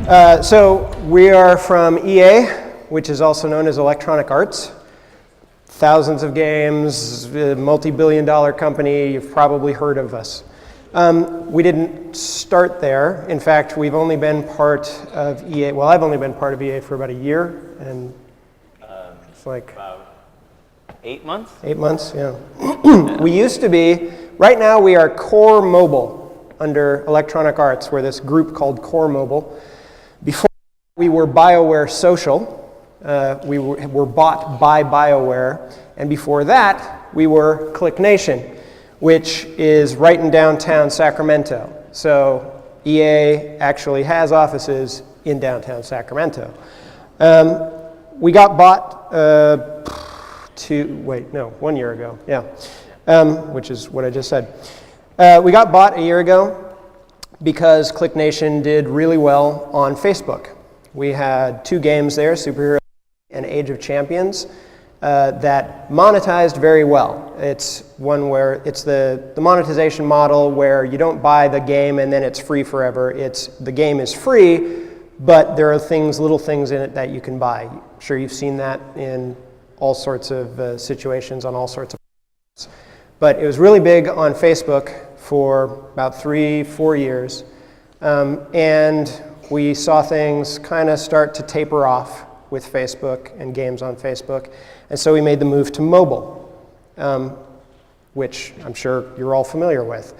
So we are from EA, which is also known as Electronic Arts. Thousands of games, multi-billion-dollar company. You've probably heard of us. We didn't start there. In fact, we've only been part of EA. Well, I've only been part of EA for about a year, and it's like about 8 months. 8 months, yeah. We used to be. Right now, we are Core Mobile under Electronic Arts. We're this group called Core Mobile. Before we were BioWare Social. We were bought by BioWare, and before that, we were Click Nation, which is right in downtown Sacramento. So EA actually has offices in downtown Sacramento. We got bought 1 year ago, yeah, which is what I just said. We got bought a year ago because Click Nation did really well on Facebook. We had 2 games there, Superhero and Age of Champions, that monetized very well. It's one where it's the monetization model where you don't buy the game and then it's free forever. The game is free, but there are little things in it that you can buy. I'm sure you've seen that in all sorts of situations on all sorts of platforms. But it was really big on Facebook for about 3-4 years. And we saw things kind of start to taper off with Facebook and games on Facebook. And so we made the move to mobile, which I'm sure you're all familiar with.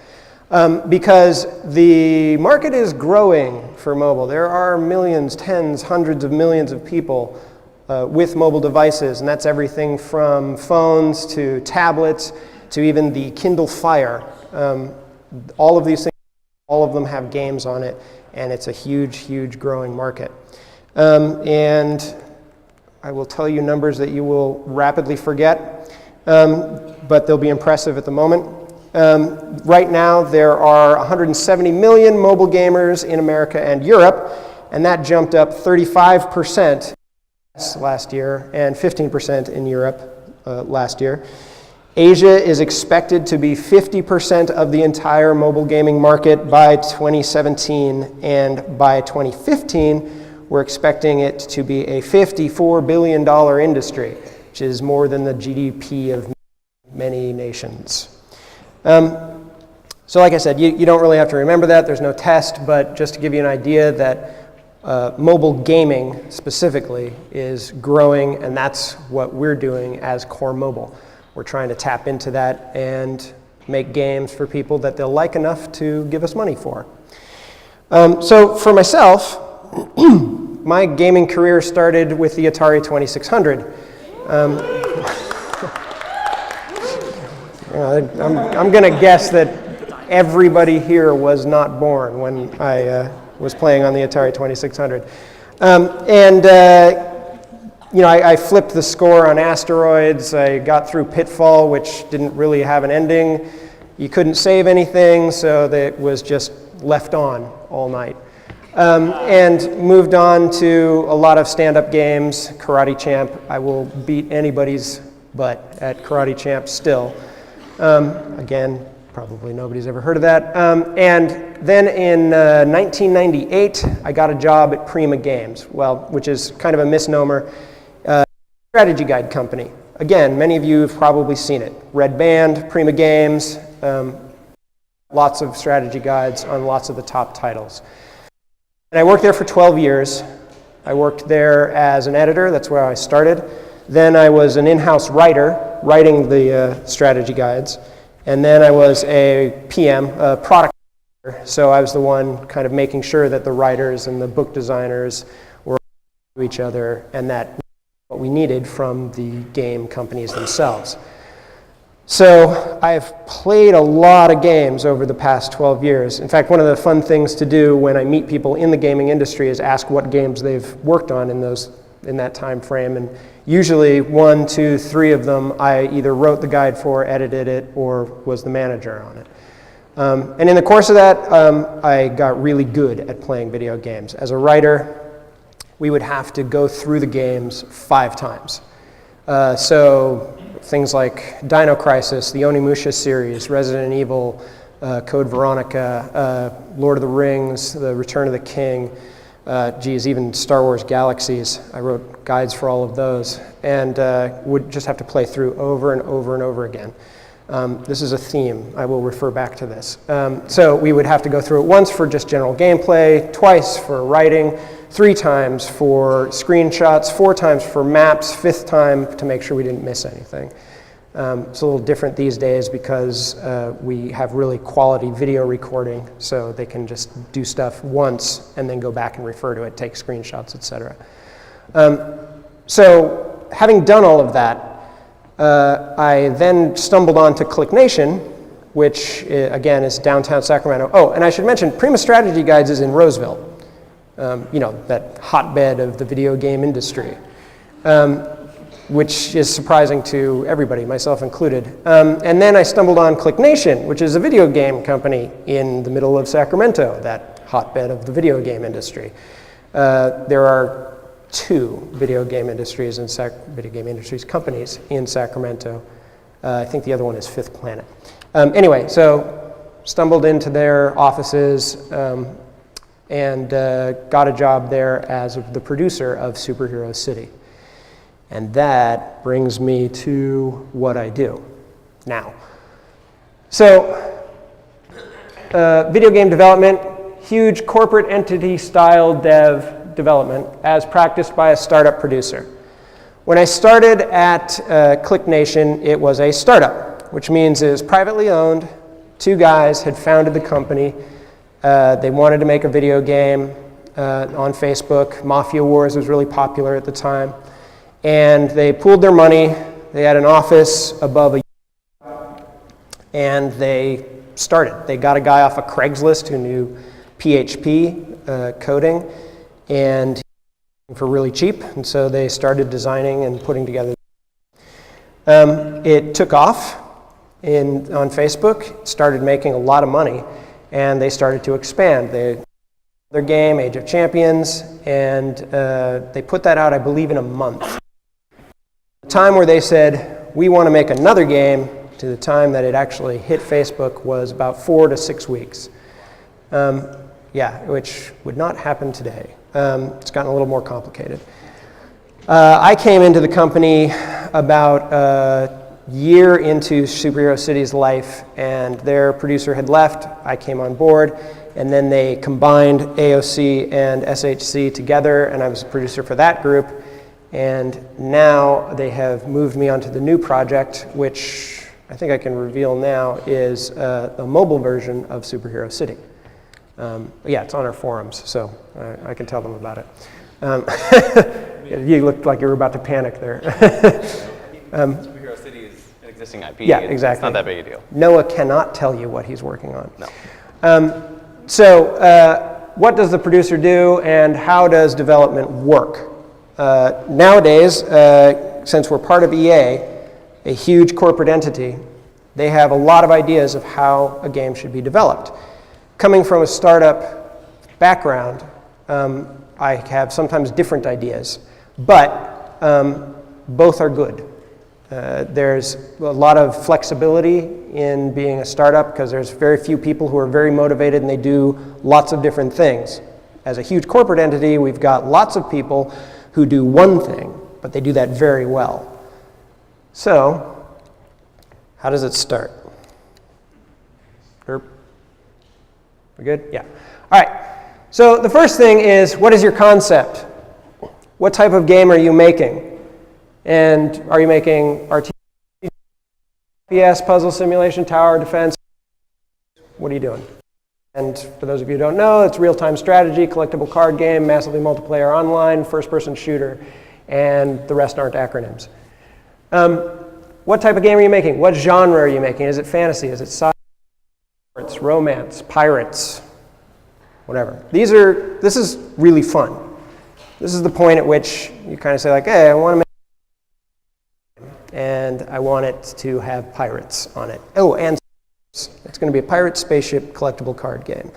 Because the market is growing for mobile. There are millions, tens, hundreds of millions of people with mobile devices, and that's everything from phones to tablets to even the Kindle Fire. All of these things, all of them have games on it, and it's a huge, huge growing market. And I will tell you numbers that you will rapidly forget, but they'll be impressive at the moment. Right now, there are 170 million mobile gamers in America and Europe, and that jumped up 35% last year and 15% in Europe last year. Asia is expected to be 50% of the entire mobile gaming market by 2017, and by 2015, we're expecting it to be a $54 billion industry, which is more than the GDP of many nations. So like I said, you don't really have to remember that. There's no test, but just to give you an idea that mobile gaming specifically is growing, and that's what we're doing as Core Mobile. We're trying to tap into that and make games for people that they'll like enough to give us money for. So for myself, my gaming career started with the Atari 2600. I'm going to guess that everybody here was not born when I was playing on the Atari 2600. I flipped the score on Asteroids. I got through Pitfall, which didn't really have an ending. You couldn't save anything, so that was just left on all night. And moved on to a lot of stand-up games. Karate Champ, I will beat anybody's butt at Karate Champ still. Again, probably nobody's ever heard of that. And then in 1998, I got a job at Prima Games, which is kind of a misnomer. Strategy guide company. Again, many of you have probably seen it. Red Band, Prima Games, lots of strategy guides on lots of the top titles. And I worked there for 12 years. I worked there as an editor. That's where I started. Then I was an in-house writer, writing the strategy guides. And then I was a PM, a product manager. So I was the one kind of making sure that the writers and the book designers were to each other, and that what we needed from the game companies themselves. So I've played a lot of games over the past 12 years. In fact, one of the fun things to do when I meet people in the gaming industry is ask what games they've worked on in that time frame. And usually 1, 2, 3 of them I either wrote the guide for, edited it, or was the manager on it. And in the course of that, I got really good at playing video games. As a writer, we would have to go through the games 5 times. So things like Dino Crisis, the Onimusha series, Resident Evil, Code Veronica, Lord of the Rings, The Return of the King, Geez, even Star Wars Galaxies, I wrote guides for all of those, and would just have to play through over and over and over again. This is a theme. I will refer back to this. So we would have to go through it once for just general gameplay, twice for writing, 3 times for screenshots, 4 times for maps, 5th time to make sure we didn't miss anything. It's a little different these days because we have really quality video recording, so they can just do stuff once and then go back and refer to it, take screenshots, etc. So having done all of that, I then stumbled onto ClickNation, which again is downtown Sacramento. Oh, and I should mention, Prima Strategy Guides is in Roseville, you know, that hotbed of the video game industry, which is surprising to everybody, myself included. And then I stumbled on ClickNation, which is a video game company in the middle of Sacramento, that hotbed of the video game industry. There are 2 video game industries companies in Sacramento. I think the other one is Fifth Planet. Anyway, so stumbled into their offices and got a job there as the producer of Superhero City. And that brings me to what I do now. So, video game development, huge corporate entity style development as practiced by a startup producer. When I started at ClickNation, it was a startup, which means it was privately owned. 2 guys had founded the company. They wanted to make a video game on Facebook. Mafia Wars was really popular at the time. And they pooled their money. They had an office above a and they started. They got a guy off of Craigslist who knew PHP coding and for really cheap, and so they started designing and putting together. It took off on Facebook, started making a lot of money, and they started to expand. Their game, Age of Champions, and they put that out, I believe, in a month. The time where they said, we want to make another game, to the time that it actually hit Facebook was about 4 to 6 weeks. Yeah, which would not happen today. It's gotten a little more complicated. I came into the company about a year into Superhero City's life, and their producer had left. I came on board, and then they combined AOC and SHC together, and I was a producer for that group. And now they have moved me onto the new project, which I think I can reveal now is a mobile version of Superhero City. Yeah, it's on our forums, so I can tell them about it. You looked like you were about to panic there. Superhero City is an existing IP. Yeah, exactly. It's not that big a deal. Noah cannot tell you what he's working on. No. So what does the producer do, and how does development work? Nowadays, since we're part of EA, a huge corporate entity, they have a lot of ideas of how a game should be developed. Coming from a startup background, I have sometimes different ideas, but both are good. There's a lot of flexibility in being a startup because there's very few people who are very motivated and they do lots of different things. As a huge corporate entity, we've got lots of people who do one thing, but they do that very well. So, how does it start? Herb? We good? Yeah. All right. So the first thing is, what is your concept? What type of game are you making? And are you making RTS, FPS, puzzle simulation, tower defense? What are you doing? And for those of you who don't know, it's real-time strategy, collectible card game, massively multiplayer online, first-person shooter, and the rest aren't acronyms. What type of game are you making? What genre are you making? Is it fantasy? Is it sci-fi? Romance? Pirates? Whatever. This is really fun. This is the point at which you kind of say like, hey, I want to make a game, and I want it to have pirates on it. Oh, and it's going to be a pirate spaceship collectible card game.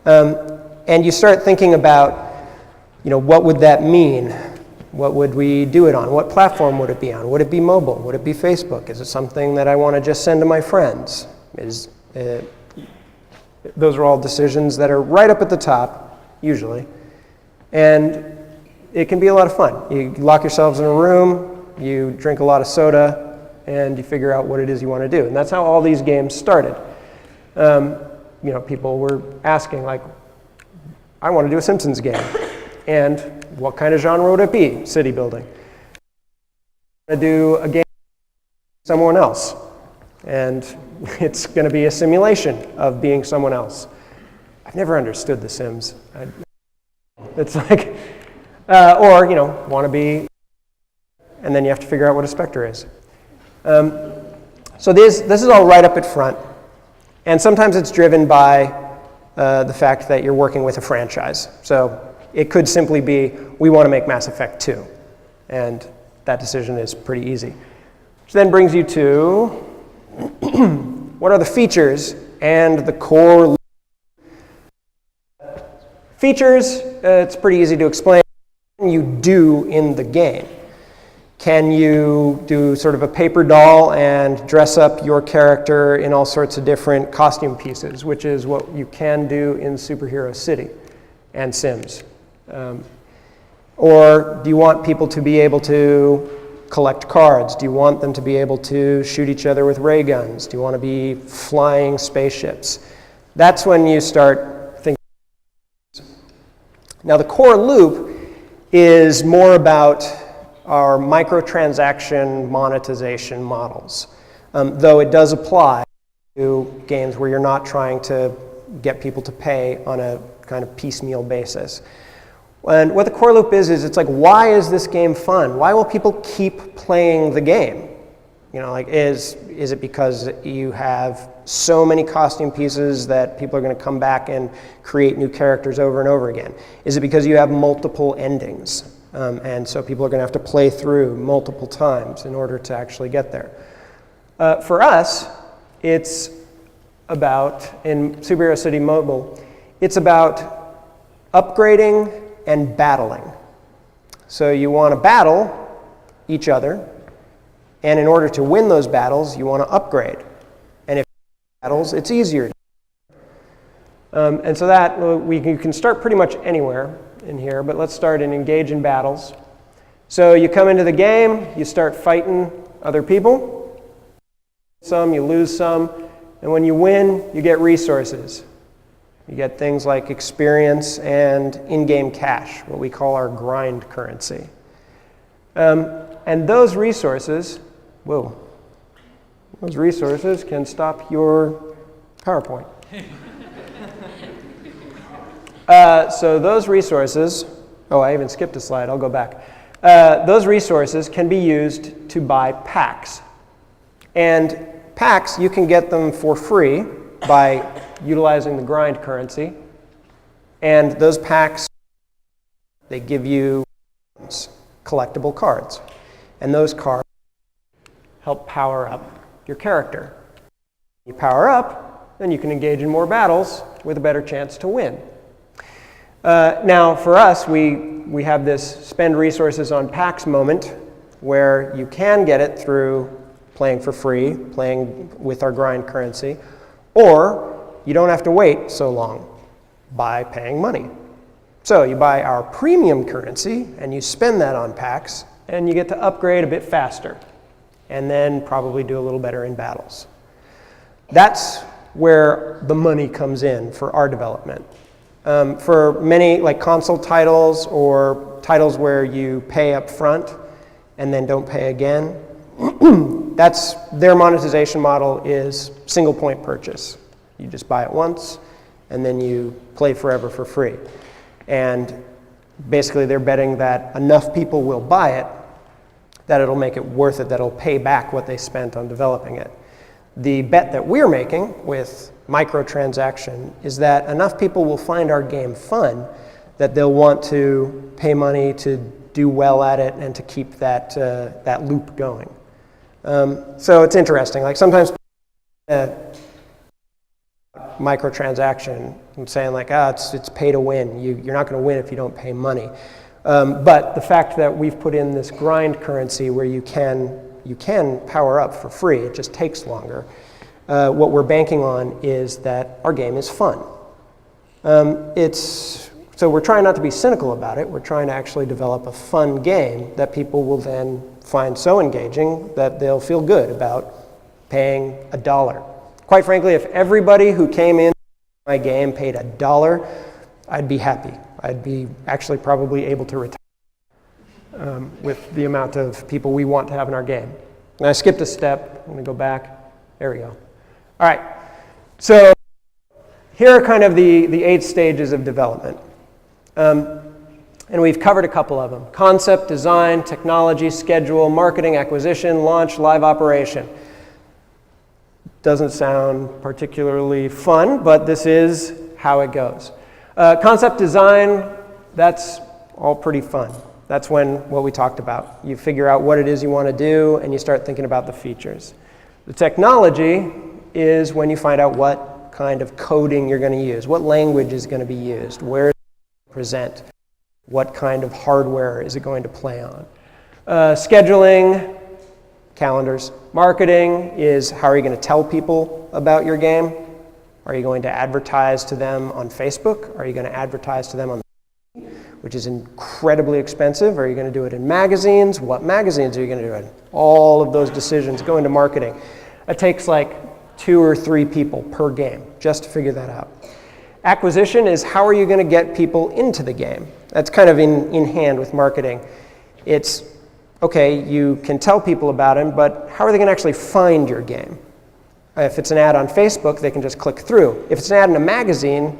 And you start thinking about, what would that mean? What would we do it on? What platform would it be on? Would it be mobile? Would it be Facebook? Is it something that I want to just send to my friends? Those are all decisions that are right up at the top, usually. And it can be a lot of fun. You lock yourselves in a room, you drink a lot of soda, and you figure out what it is you want to do. And that's how all these games started. You know, people were asking, like, I want to do a Simpsons game. And what kind of genre would it be? City building. I want to do a game with someone else. And it's going to be a simulation of being someone else. I've never understood The Sims. It's like, or, you know, want to be, and then you have to figure out what a specter is. So this is all right up at front. And sometimes it's driven by the fact that you're working with a franchise. So it could simply be, we want to make Mass Effect 2. And that decision is pretty easy. Which then brings you to, what are the features and the core features? It's pretty easy to explain. What can you do in the game? Can you do sort of a paper doll and dress up your character in all sorts of different costume pieces, which is what you can do in Superhero City and Sims? Or do you want people to be able to collect cards? Do you want them to be able to shoot each other with ray guns? Do you want to be flying spaceships? That's when you start thinking. Now, the core loop is more about our microtransaction monetization models, though it does apply to games where you're not trying to get people to pay on a kind of piecemeal basis. And what the core loop is it's like, why is this game fun? Why will people keep playing the game? You know, like, is it because you have so many costume pieces that people are going to come back and create new characters over and over again? Is it because you have multiple endings? And so people are going to have to play through multiple times in order to actually get there. For us, it's about, in Superhero City Mobile, it's about upgrading and battling. So you want to battle each other, and in order to win those battles, you want to upgrade. And if battles, it's easier. And so that, you can start pretty much anywhere in here, but let's start and engage in battles. So you come into the game, you start fighting other people. Some, you lose some, and when you win, you get resources. You get things like experience and in-game cash, what we call our grind currency. And those resources, those resources can stop your PowerPoint. So those resources, I even skipped a slide, I'll go back. Those resources can be used to buy packs. And packs, you can get them for free by utilizing the grind currency. And those packs, they give you collectible cards. And those cards help power up your character. You power up, then you can engage in more battles with a better chance to win. Now, for us, we have this spend resources on packs moment where you can get it through playing for free, playing with our grind currency, or you don't have to wait so long by paying money. So you buy our premium currency and you spend that on packs and you get to upgrade a bit faster and then probably do a little better in battles. That's where the money comes in for our development. For many like console titles or titles where you pay up front and then don't pay again, that's their monetization model is single point purchase. You just buy it once and then you play forever for free. And basically they're betting that enough people will buy it that it'll make it worth it, that it'll pay back what they spent on developing it. The bet that we're making with microtransaction is that enough people will find our game fun that they'll want to pay money to do well at it and to keep that, that loop going. So it's interesting. Like sometimes microtransaction and saying like, it's pay to win. You're not going to win if you don't pay money. But the fact that we've put in this grind currency where you can power up for free, it just takes longer. What we're banking on is that our game is fun. It's So we're trying not to be cynical about it. We're trying to actually develop a fun game that people will then find so engaging that they'll feel good about paying $1. Quite frankly, if everybody who came in my game paid $1, I'd be happy. I'd be actually probably able to retire with the amount of people we want to have in our game. And I skipped a step. I'm going to go back. There we go. All right. So here are kind of the 8 stages of development. And we've covered a couple of them. Concept, design, technology, schedule, marketing, acquisition, launch, live operation. Doesn't sound particularly fun, but this is how it goes. Concept design, that's all pretty fun. That's what we talked about. You figure out what it is you want to do, and you start thinking about the features. The technology is when you find out what kind of coding you're going to use, what language is going to be used, where it's going to present, what kind of hardware is it going to play on. Scheduling, calendars. Marketing is how are you going to tell people about your game? Are you going to advertise to them on Facebook? Are you going to advertise to them on which is incredibly expensive? Are you going to do it in magazines? What magazines are you going to do it in? All of those decisions go into marketing. It takes like 2 or 3 people per game just to figure that out. Acquisition is how are you going to get people into the game? That's kind of in hand with marketing. It's, okay, you can tell people about it, but how are they going to actually find your game? If it's an ad on Facebook, they can just click through. If it's an ad in a magazine,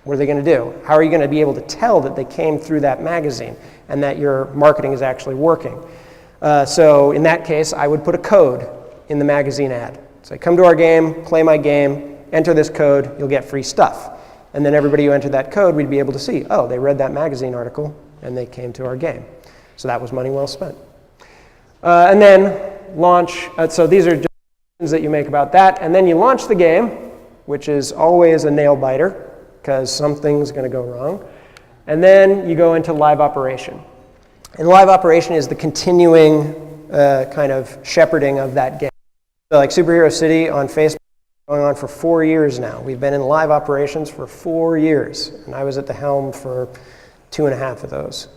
what are they going to do? How are you going to be able to tell that they came through that magazine and that your marketing is actually working? So in that case, I would put a code in the magazine ad. Say, come to our game, play my game, enter this code, you'll get free stuff. And then everybody who entered that code, we'd be able to see, oh, they read that magazine article and they came to our game. So that was money well spent. And then launch. So these are just decisions that you make about that. And then you launch the game, which is always a nail biter, because something's going to go wrong. And then you go into live operation. And live operation is the continuing kind of shepherding of that game. So like Superhero City on Facebook, going on for 4 years now. We've been in live operations for 4 years, and I was at the helm for 2.5 of those.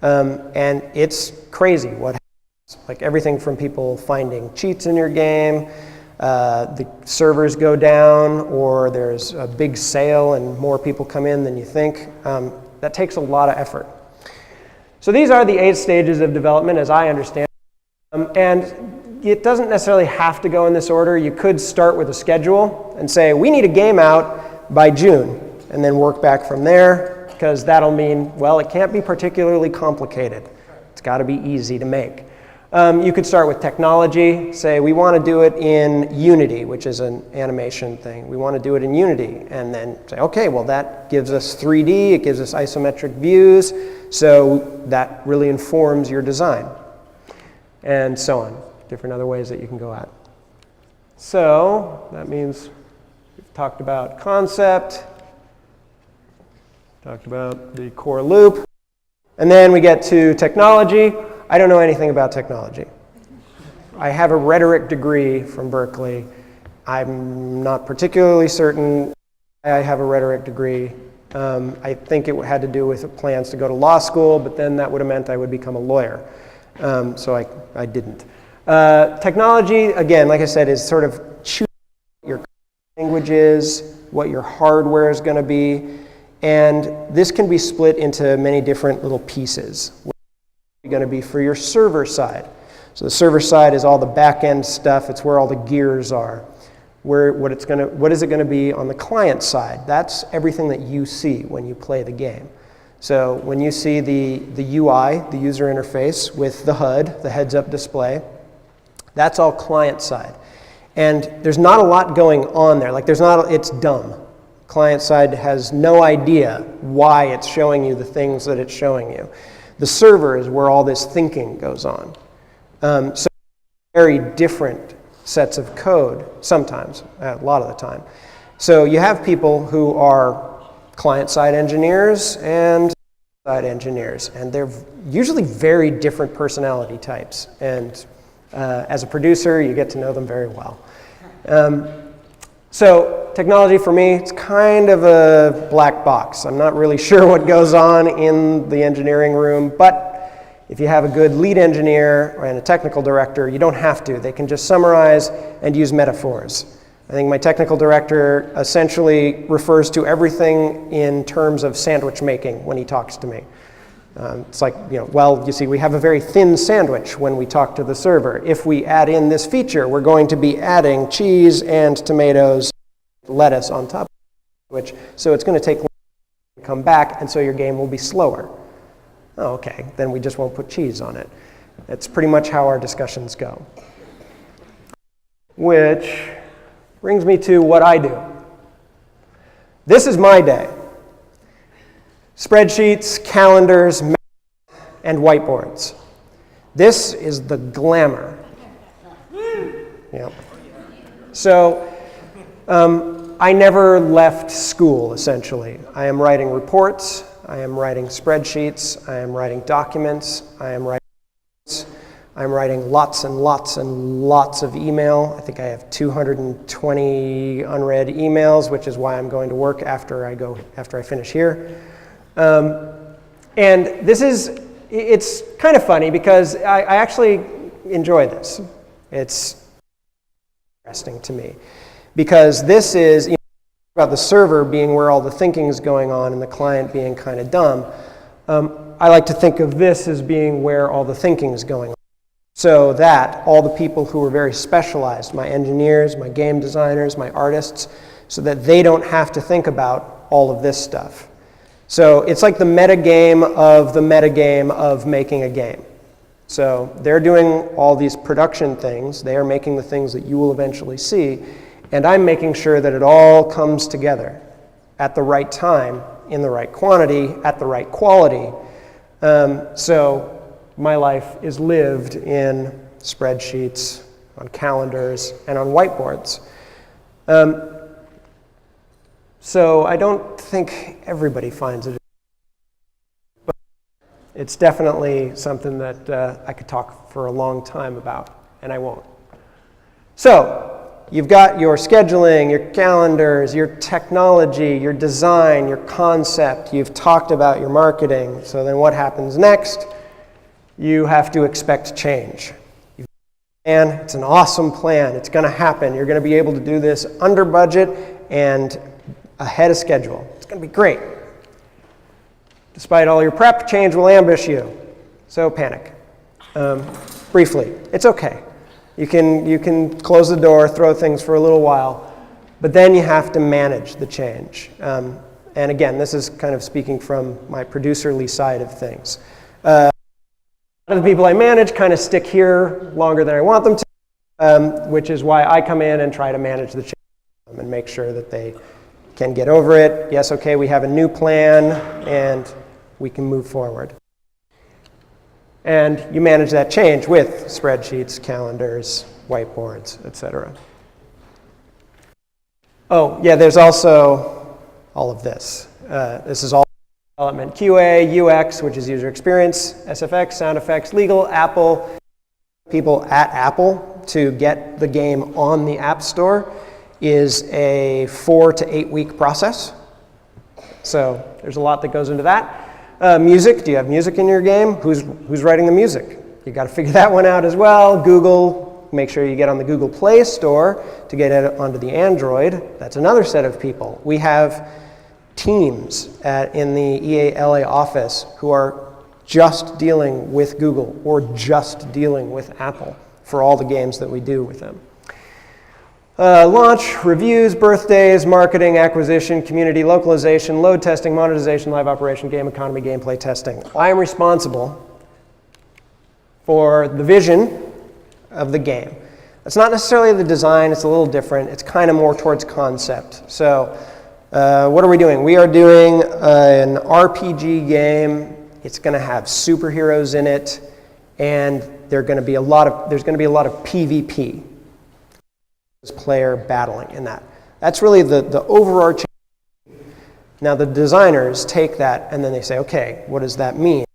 And it's crazy what happens. Like everything from people finding cheats in your game, the servers go down, or there's a big sale and more people come in than you think. That takes a lot of effort. So these are the 8 stages of development as I understand it. And it doesn't necessarily have to go in this order. You could start with a schedule and say, we need a game out by June, and then work back from there, because that'll mean, well, it can't be particularly complicated. It's got to be easy to make. You could start with technology, say we want to do it in Unity, which is an animation thing. We want to do it in Unity, and then say, okay, well that gives us 3D, it gives us isometric views, so that really informs your design, and so on. Different other ways that you can go at. So that means we've talked about concept, talked about the core loop, and then we get to technology. I don't know anything about technology. I have a rhetoric degree from Berkeley. I'm not particularly certain I have a rhetoric degree. I think it had to do with plans to go to law school, but then that would have meant I would become a lawyer. So I didn't. Technology, again, like I said, is sort of choosing what your language is, what your hardware is going to be, and this can be split into many different little pieces. Going to be for your server side. So the server side is all the back-end stuff. It's where all the gears are. What is it going to be on the client side? That's everything that you see when you play the game. So when you see the UI, the user interface with the HUD, the heads-up display, that's all client side. And there's not a lot going on there. Like it's dumb. Client side has no idea why it's showing you the things that it's showing you. The server is where all this thinking goes on. So very different sets of code sometimes, a lot of the time. So you have people who are client-side engineers and side engineers, and they're usually very different personality types. And as a producer, you get to know them very well. So technology for me, it's kind of a black box. I'm not really sure what goes on in the engineering room, but if you have a good lead engineer and a technical director, you don't have to. They can just summarize and use metaphors. I think my technical director essentially refers to everything in terms of sandwich making when he talks to me. It's like, well, you see, we have a very thin sandwich when we talk to the server. If we add in this feature, we're going to be adding cheese and tomatoes, lettuce on top of the sandwich, so it's going to take longer to come back, and so your game will be slower. Oh, okay, then we just won't put cheese on it. That's pretty much how our discussions go. Which brings me to what I do. This is my day. Spreadsheets, calendars, maps, and whiteboards. This is the glamour. Yeah. So I never left school, essentially. I am writing reports. I am writing spreadsheets. I am writing documents. I am writing notes. I'm writing lots and lots and lots of email. I think I have 220 unread emails, which is why I'm going to work after I finish here. And it's kind of funny because I actually enjoy this. It's interesting to me because this is about the server being where all the thinking is going on and the client being kind of dumb. I like to think of this as being where all the thinking is going on. So that all the people who are very specialized, my engineers, my game designers, my artists, so that they don't have to think about all of this stuff. So it's like the metagame of making a game. So they're doing all these production things. They are making the things that you will eventually see. And I'm making sure that it all comes together at the right time, in the right quantity, at the right quality. So my life is lived in spreadsheets, on calendars, and on whiteboards. So I don't think everybody finds it, but it's definitely something that I could talk for a long time about, and I won't. So you've got your scheduling, your calendars, your technology, your design, your concept. You've talked about your marketing. So then what happens next? You have to expect change. And it's an awesome plan. It's going to happen. You're going to be able to do this under budget and ahead of schedule. It's going to be great. Despite all your prep, change will ambush you. So panic. Briefly, it's okay. You can close the door, throw things for a little while, but then you have to manage the change. And again, this is kind of speaking from my producerly side of things. A lot of the people I manage kind of stick here longer than I want them to, which is why I come in and try to manage the change and make sure that they can get over it. Yes, okay, we have a new plan, and we can move forward. And you manage that change with spreadsheets, calendars, whiteboards, etc. Oh, yeah, there's also all of this. This is all development. QA, UX, which is user experience, SFX, sound effects, legal, Apple, people at Apple to get the game on the App Store is a 4 to 8 week process. So there's a lot that goes into that. Music, do you have music in your game? Who's writing the music? You got to figure that one out as well. Google, make sure you get on the Google Play Store to get it onto the Android. That's another set of people. We have teams in the EA LA office who are just dealing with Google or just dealing with Apple for all the games that we do with them. Launch, reviews, birthdays, marketing, acquisition, community, localization, load testing, monetization, live operation, game economy, gameplay testing. I am responsible for the vision of the game. It's not necessarily the design, it's a little different. It's kind of more towards concept. So what are we doing? We are doing an RPG game. It's going to have superheroes in it, and there's going to be a lot of PvP. Player battling in that. That's really the overarching. Now the designers take that and then they say, okay, what does that mean?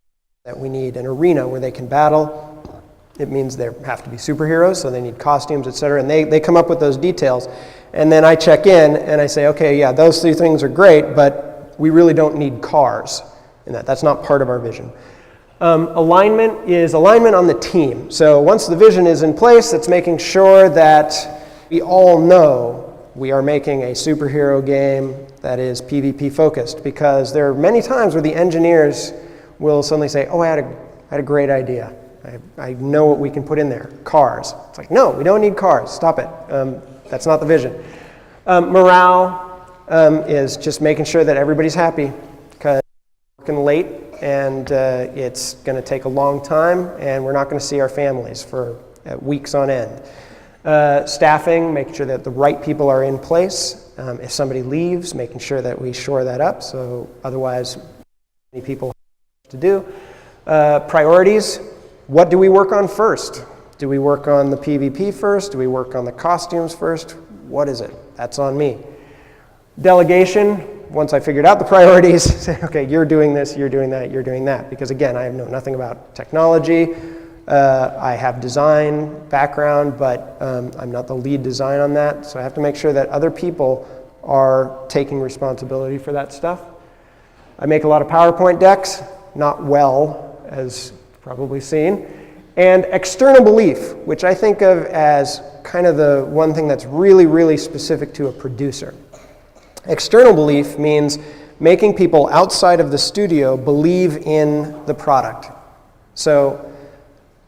That we need an arena where they can battle. It means they have to be superheroes, so they need costumes, etc. And they come up with those details. And then I check in and I say, okay, yeah, those 3 things are great, but we really don't need cars in that. That's not part of our vision. Alignment is alignment on the team. So once the vision is in place, it's making sure that we all know we are making a superhero game that is PvP focused, because there are many times where the engineers will suddenly say, oh, I had a great idea. I know what we can put in there. Cars. It's like, no, we don't need cars. Stop it. That's not the vision. Morale is just making sure that everybody's happy, because we're working late and it's going to take a long time and we're not going to see our families for weeks on end. Staffing, making sure that the right people are in place. If somebody leaves, making sure that we shore that up, so otherwise many people have to do. Priorities, what do we work on first? Do we work on the PvP first? Do we work on the costumes first? What is it? That's on me. Delegation, once I figured out the priorities, say, okay, you're doing this, you're doing that, you're doing that. Because again, I know nothing about technology. I have design background, but I'm not the lead design on that. So I have to make sure that other people are taking responsibility for that stuff. I make a lot of PowerPoint decks, not well, as you've probably seen. And external belief, which I think of as kind of the one thing that's really, really specific to a producer. External belief means making people outside of the studio believe in the product. So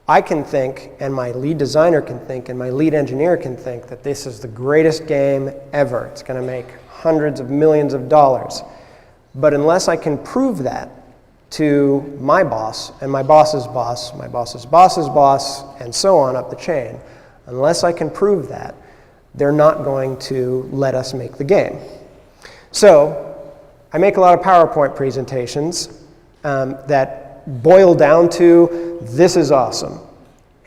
I can think, and my lead designer can think, and my lead engineer can think that this is the greatest game ever. It's going to make hundreds of millions of dollars. But unless I can prove that to my boss, and my boss's boss, my boss's boss's boss, and so on up the chain, unless I can prove that, they're not going to let us make the game. So I make a lot of PowerPoint presentations that boil down to, this is awesome,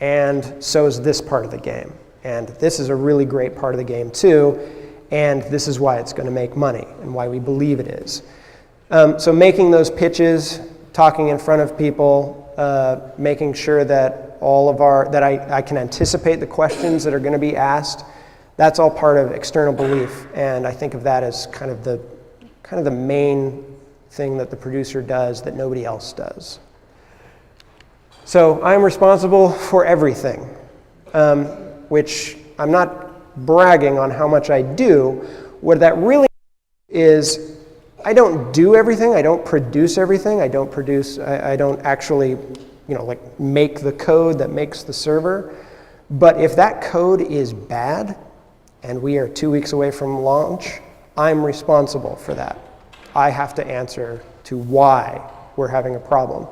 and so is this part of the game, and this is a really great part of the game too, and this is why it's going to make money and why we believe it is. So making those pitches, talking in front of people, making sure that I can anticipate the questions that are going to be asked, that's all part of external belief, and I think of that as kind of the main thing that the producer does that nobody else does. So I'm responsible for everything, which I'm not bragging on how much I do. What that really is, I don't do everything. I don't produce everything. I don't actually, like make the code that makes the server. But if that code is bad and we are 2 weeks away from launch, I'm responsible for that. I have to answer to why we're having a problem.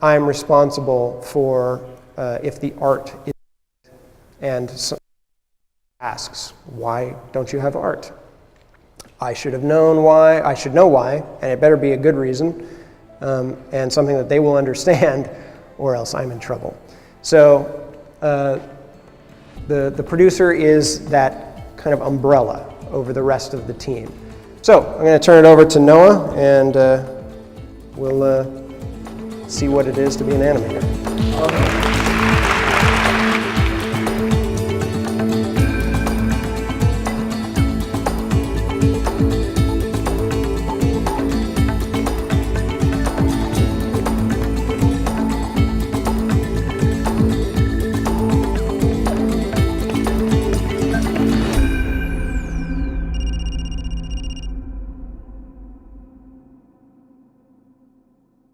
I'm responsible for if the art is, and someone asks, why don't you have art? I should have known why, I should know why, and it better be a good reason, and something that they will understand, or else I'm in trouble. So the producer is that kind of umbrella over the rest of the team. So I'm going to turn it over to Noah, and we'll see what it is to be an animator.